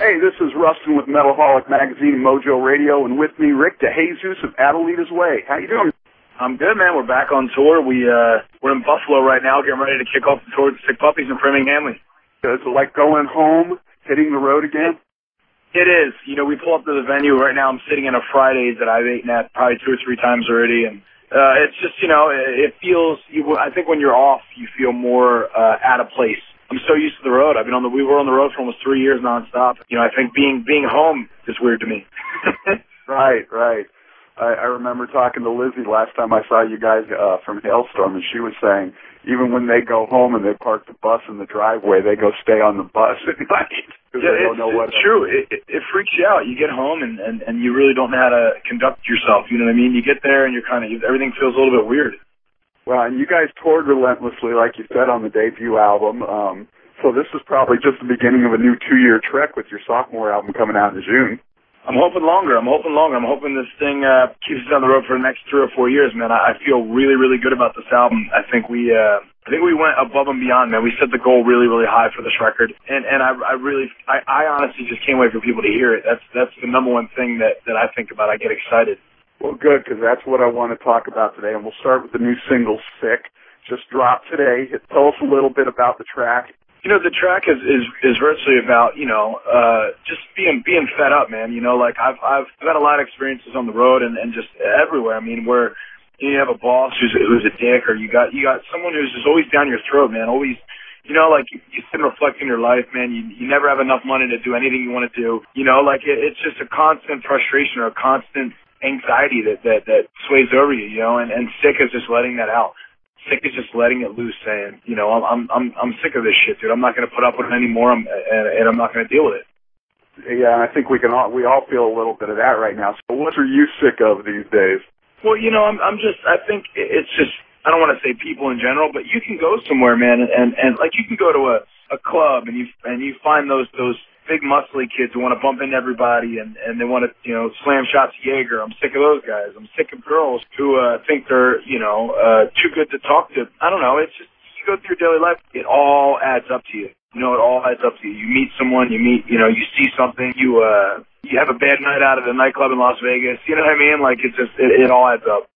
Hey, this is Rustin with Metalholic Magazine and Mojo Radio, and with me, Rick DeJesus of Adelitas Way. How you doing? I'm good, man. We're back on tour. We're in Buffalo right now, getting ready to kick off the tour with the Sick Puppies in Framingham. Is it like going home, hitting the road again? It is. You know, we pull up to the venue right now. I'm sitting in a Fridays that I've eaten at probably 2 or 3 times already, and it's just, you know, it feels. I think when you're off, you feel more out of place. I'm so used to the road. We were on the road for almost 3 years nonstop. You know, I think being home is weird to me. Right. I remember talking to Lizzie last time I saw you guys from Hailstorm, and she was saying even when they go home and they park the bus in the driveway, they go stay on the bus at night. Yeah, it's true. It freaks you out. You get home and you really don't know how to conduct yourself. You know what I mean? You get there and you're everything feels a little bit weird. Well, and you guys toured relentlessly, like you said, on the debut album. So this is probably just the beginning of a new 2-year trek with your sophomore album coming out in June. I'm hoping longer. I'm hoping this thing keeps us on the road for the next 3 or 4 years, man. I feel really, really good about this album. I think we went above and beyond, man. We set the goal really, really high for this record, and I honestly just can't wait for people to hear it. That's the number one thing that I think about. I get excited. Well, good, because that's what I want to talk about today, and we'll start with the new single, Sick. Just dropped today. Tell us a little bit about the track. You know, the track is virtually about, you know, just being fed up, man. You know, like I've had a lot of experiences on the road and just everywhere. I mean, where you have a boss who's a dick, or you got someone who's just always down your throat, man. Always, you know, like you sit and reflect on your life, man. You never have enough money to do anything you want to do. You know, like it's just a constant frustration or a constant anxiety that sways over you, you know, and Sick is just letting that out. Sick is just letting it loose, saying, you know, I'm sick of this shit, dude. I'm not going to put up with it anymore, and I'm not going to deal with it. Yeah, I think we all feel a little bit of that right now. So what are you sick of these days? Well, you know, I think it's just, I don't want to say people in general, but you can go somewhere, man, and like you can go to a club and you find those big muscly kids who want to bump into everybody and they want to, you know, slam shots of Jaeger. I'm sick of those guys. I'm sick of girls who think they're, you know, too good to talk to. I don't know. It's just, you go through your daily life, it all adds up to you. You know, it all adds up to you. You meet someone, you see something, you have a bad night out at a nightclub in Las Vegas. You know what I mean? Like, it's just, it all adds up.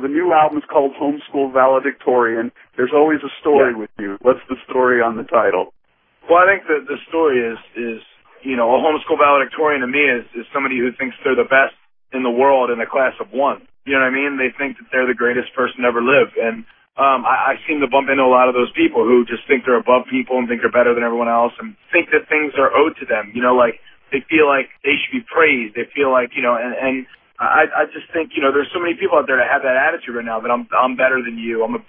The new album is called Home School Valedictorian. There's always a story with you. What's the story on the title? Well, I think the story is, you know, a home school valedictorian to me is somebody who thinks they're the best in the world in a class of one. You know what I mean? They think that they're the greatest person to ever live. And I seem to bump into a lot of those people who just think they're above people and think they're better than everyone else and think that things are owed to them. You know, like they feel like they should be praised. They feel like, you know, and I just think, you know, there's so many people out there that have that attitude right now that I'm better than you. I'm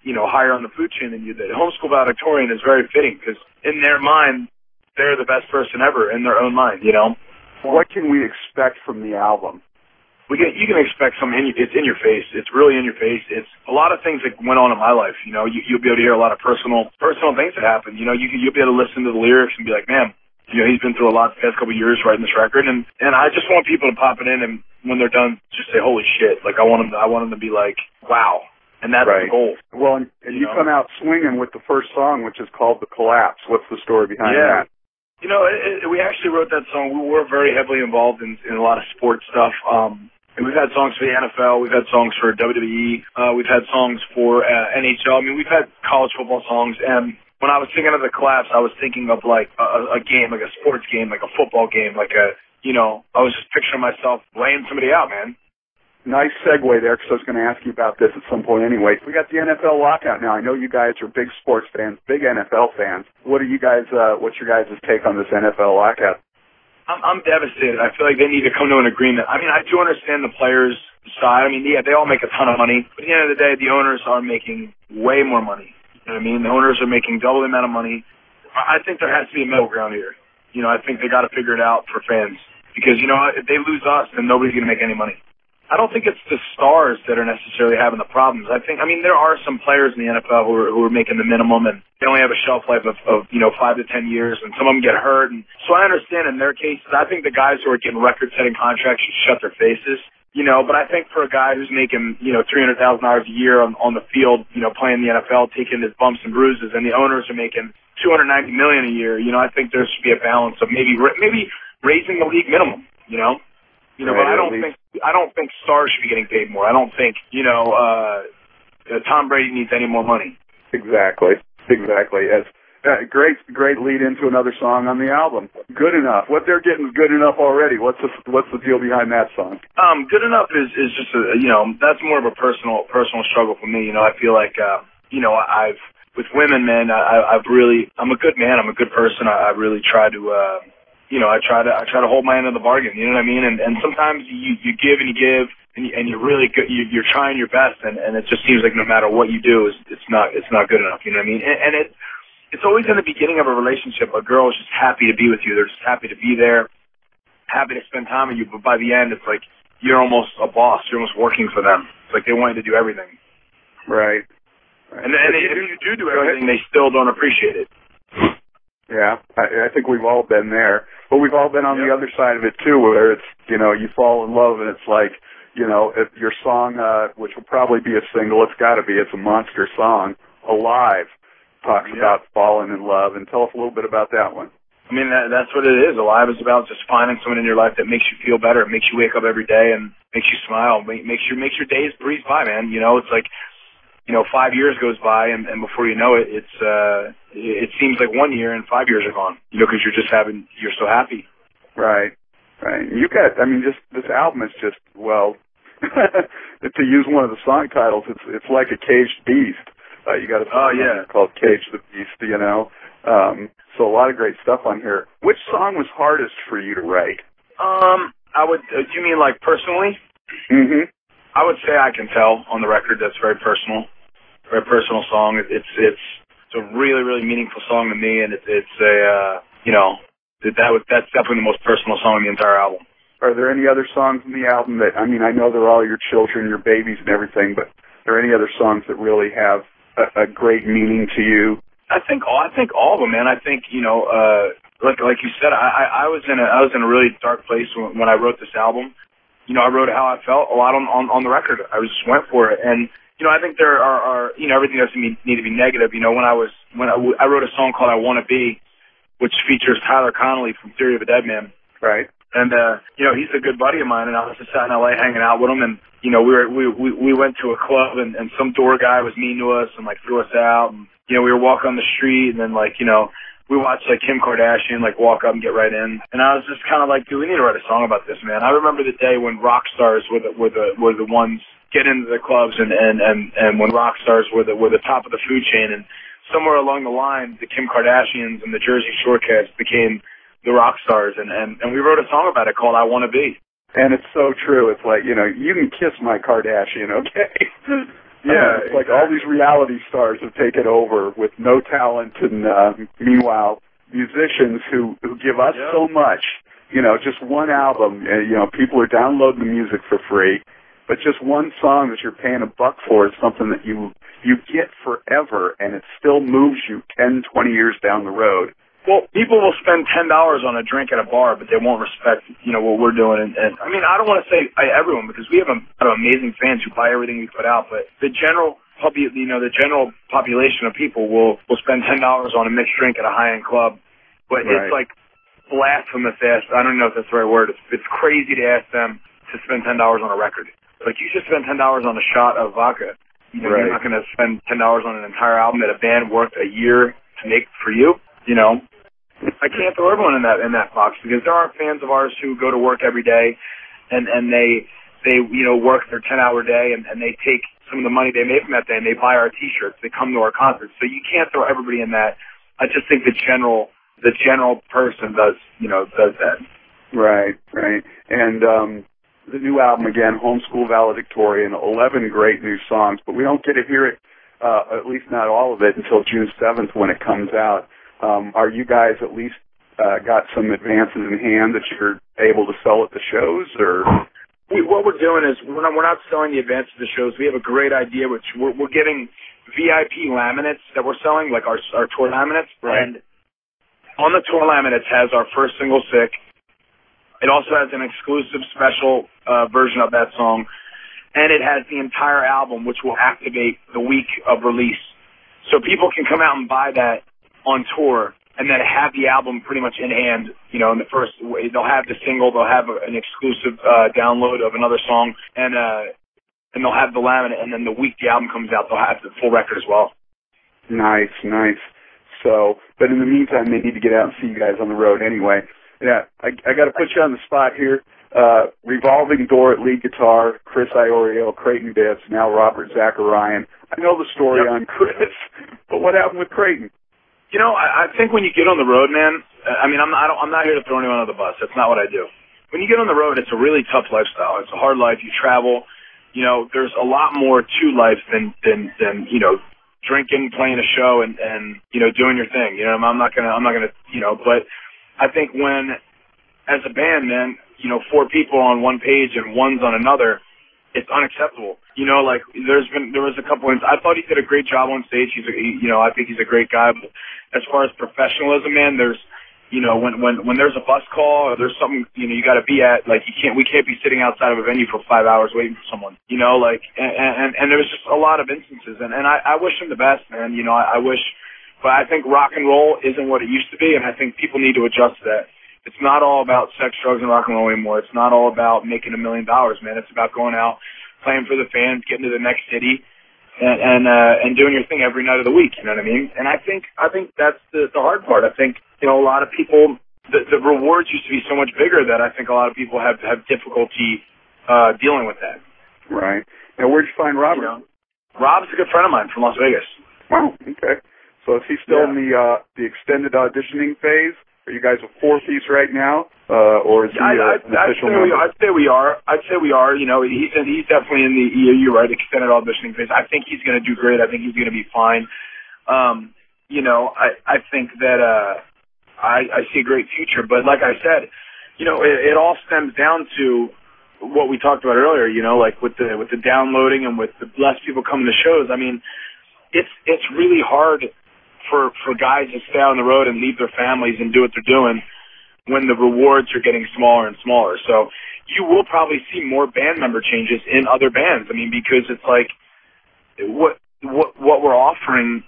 you know, higher on the food chain than you. The home school valedictorian is very fitting because in their mind, they're the best person ever in their own mind, you know? What can we expect from the album? You can expect it's in your face. It's really in your face. It's a lot of things that went on in my life, you know? You'll be able to hear a lot of personal things that happened. You know, you'll be able to listen to the lyrics and be like, man, you know, he's been through a lot the past couple of years writing this record, and I just want people to pop it in and when they're done, just say, holy shit. Like, I want them to be like, wow. And that's the goal. Well, and you come out swinging with the first song, which is called The Collapse. What's the story behind that? You know, we actually wrote that song. We were very heavily involved in a lot of sports stuff. And we've had songs for the NFL. We've had songs for WWE. We've had songs for NHL. I mean, we've had college football songs. And when I was thinking of The Collapse, I was thinking of like a game, like a sports game, like a football game, like you know, I was just picturing myself laying somebody out, man. Nice segue there, because I was going to ask you about this at some point anyway. We got the NFL lockout now. I know you guys are big sports fans, big NFL fans. What's your guys' take on this NFL lockout? I'm devastated. I feel like they need to come to an agreement. I mean, I do understand the players' side. I mean, yeah, they all make a ton of money. But at the end of the day, the owners are making way more money. You know what I mean? The owners are making double the amount of money. I think there has to be a middle ground here. You know, I think they got to figure it out for fans. Because, you know, if they lose us, then nobody's going to make any money. I don't think it's the stars that are necessarily having the problems. I mean, there are some players in the NFL who are making the minimum, and they only have a shelf life of 5 to 10 years, and some of them get hurt. And so I understand in their cases. I think the guys who are getting record-setting contracts should shut their faces. But I think for a guy who's making, $300,000 a year on the field, playing the NFL, taking his bumps and bruises, and the owners are making $290 million a year, I think there should be a balance of maybe raising the league minimum, but I don't think stars should be getting paid more. I don't think, Tom Brady needs any more money. Exactly. As great lead into another song on the album. Good Enough. What they're getting is good enough already. What's the deal behind that song? Good Enough is just that's more of a personal struggle for me. I feel like I've with women, man, I'm a good man. I'm a good person. I really try to I try to hold my end of the bargain. You know what I mean? And sometimes you give and you give. And you're really good. You're trying your best, and it just seems like no matter what you do, it's not good enough. You know what I mean? And it's always in the beginning of a relationship. A girl is just happy to be with you. They're just happy to be there, happy to spend time with you. But by the end, it's like you're almost a boss. You're almost working for them. It's like they want you to do everything. Right. And if you do everything, they still don't appreciate it. Yeah, I think we've all been there, but we've all been on the other side of it too, where it's you fall in love and it's like. If your song, which will probably be a single, it's a monster song, Alive, talks about falling in love. And tell us a little bit about that one. I mean, that's what it is. Alive is about just finding someone in your life that makes you feel better. It makes you wake up every day and makes you smile. Makes your days breeze by, man. It's like, 5 years goes by and before you know it, it seems like 1 year and 5 years are gone, because you're so happy. Right. You got, this album is just, to use one of the song titles, it's like a caged beast. You got a song called Cage the Beast, so a lot of great stuff on here. Which song was hardest for you to write? Do you mean like personally? Mm-hmm. I would say I Can Tell on the record. That's very personal song. It's a really, really meaningful song to me, and that's definitely the most personal song on the entire album. Are there any other songs in the album that, I know they're all your children, your babies and everything, but are there any other songs that really have a great meaning to you? I think all of them, man. I think, like you said, I was in a really dark place when I wrote this album. I wrote how I felt a lot on the record. I just went for it. And, I think there are everything doesn't need to be negative. When I wrote a song called I Wanna Be, which features Tyler Connolly from Theory of a Dead Man. Right. And, he's a good buddy of mine, and I was just out in L.A. hanging out with him, and, we went to a club, and some door guy was mean to us and, threw us out, and, we were walking on the street, and then, we watched, Kim Kardashian, walk up and get right in, and I was just kind of like, dude, we need to write a song about this, man. I remember the day when rock stars were the ones get into the clubs, and when rock stars were the top of the food chain, and somewhere along the line, the Kim Kardashians and the Jersey Shore cats became the rock stars, and we wrote a song about it called I Wanna Be. And it's so true. It's like, you can kiss my Kardashian, okay? Yeah. It's like all these reality stars have taken over with no talent, and meanwhile, musicians who give us so much, just one album, people are downloading the music for free, but just one song that you're paying $1 for is something that you get forever, and it still moves you 10, 20 years down the road. Well, people will spend $10 on a drink at a bar, but they won't respect, what we're doing. And I don't want to say everyone, because we have amazing fans who buy everything we put out. But the general population of people will spend $10 on a mixed drink at a high-end club. But It's like blasphemous to ask. I don't know if that's the right word. It's crazy to ask them to spend $10 on a record. Like, you should spend $10 on a shot of vodka. You're not going to spend $10 on an entire album that a band worked a year to make for you. I can't throw everyone in that box, because there are fans of ours who go to work every day and they work their 10-hour day and they take some of the money they made from that day and they buy our T-shirts. They come to our concerts. So you can't throw everybody in that. I just think the general person does that. Right. And the new album again, Home School Valedictorian, 11 great new songs, but we don't get to hear it, at least not all of it, until June 7th when it comes out. Are you guys at least got some advances in hand that you're able to sell at the shows, or? What we're doing is we're not selling the advances at the shows. We have a great idea, which we're getting VIP laminates that we're selling, like our tour laminates. Right. And on the tour laminates has our first single, Sick, It also has an exclusive special version of that song, and it has the entire album, which will activate the week of release. So people can come out and buy that on tour, and then have the album pretty much in hand. You know, in the first, they'll have the single, they'll have an exclusive download of another song, and they'll have the laminate, and then the week the album comes out, they'll have the full record as well. Nice, nice. So, but in the meantime, they need to get out and see you guys on the road anyway. Yeah, I got to put you on the spot here. Revolving door at lead guitar, Chris Iorio, Creighton Bibbs, now Robert Zacharian. I know the story on Chris, but what happened with Creighton? You know, I think when you get on the road, man, I mean, I'm not here to throw anyone under the bus. That's not what I do. When you get on the road, it's a really tough lifestyle. It's a hard life. You travel. You know, there's a lot more to life than you know, drinking, playing a show, and you know, doing your thing. You know, I'm not gonna you know, but I think when, as a band, man, you know, 4 people on one page and one's on another, it's unacceptable. You know, like there was a couple of, I thought he did a great job on stage. You know, I think he's a great guy. But as far as professionalism, man, there's, you know, when there's a bus call or there's something, you know, you got to be at, like we can't be sitting outside of a venue for 5 hours waiting for someone. You know, like and there was just a lot of instances, and I wish him the best, man. You know, I wish, but I think rock and roll isn't what it used to be, and I think people need to adjust to that. It's not all about sex, drugs, and rock and roll anymore. It's not all about making $1 million, man. It's about going out, playing for the fans, getting to the next city, and doing your thing every night of the week. You know what I mean? And I think that's the hard part. I think, you know, a lot of people, the rewards used to be so much bigger that I think a lot of people have difficulty dealing with that. Right. Now, where'd you find Robert? You know, Rob's a good friend of mine from Las Vegas. Wow. Okay. So is he still in the extended auditioning phase? Are you guys a 4-piece right now, or is he an official member? I'd say we are. You know, he's definitely in the, you're right, extended auditioning phase. I think he's going to do great. I think he's going to be fine. You know, I think that I see a great future. But like I said, you know, it all stems down to what we talked about earlier. You know, like with the downloading and with the less people coming to shows. I mean, it's really hard for guys to stay on the road and leave their families and do what they're doing when the rewards are getting smaller and smaller. So you will probably see more band member changes in other bands. I mean, because it's like what we're offering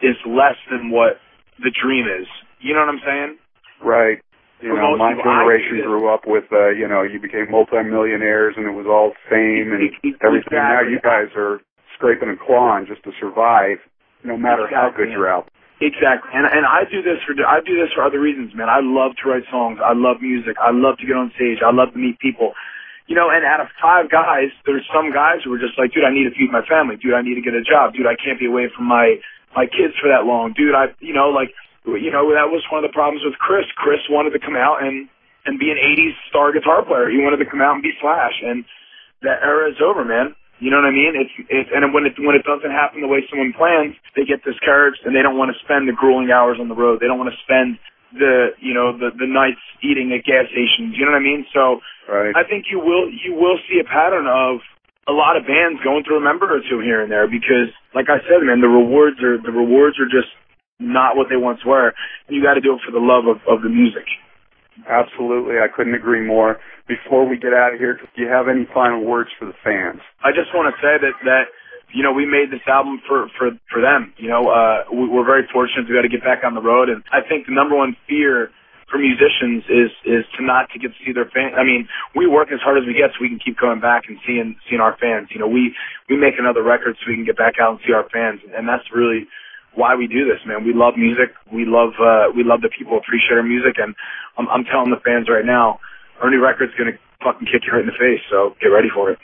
is less than what the dream is. You know what I'm saying? Right. You know, my generation grew up with, you know, you became multimillionaires and it was all fame and everything. Exactly. Now you guys are scraping and clawing just to survive, no matter how good you're out. Exactly, and I do this for other reasons, man. I love to write songs. I love music. I love to get on stage. I love to meet people. You know, and out of 5 guys, there's some guys who are just like, dude, I need to feed my family. Dude, I need to get a job. Dude, I can't be away from my kids for that long. Dude, you know, that was one of the problems with Chris. Chris wanted to come out and be an 80s star guitar player. He wanted to come out and be Slash, and that era is over, man. You know what I mean? And when it doesn't happen the way someone plans, they get discouraged and they don't want to spend the grueling hours on the road. They don't want to spend the nights eating at gas stations. You know what I mean? So right. I think you will see a pattern of a lot of bands going through a member or two here and there because, like I said, man, the rewards are just not what they once were. You got to do it for the love of the music. Absolutely. I couldn't agree more. Before we get out of here, do you have any final words for the fans? I just want to say that you know, we made this album for them. You know, we're very fortunate to be able to get back on the road, and I think the number one fear for musicians is to not to get to see their fans. I mean, we work as hard as we get so we can keep coming back and seeing our fans. You know, we make another record so we can get back out and see our fans, and that's really why we do this, man. We love music. We love the people appreciate our music, and I'm telling the fans right now, our new record's gonna fucking kick you right in the face. So get ready for it.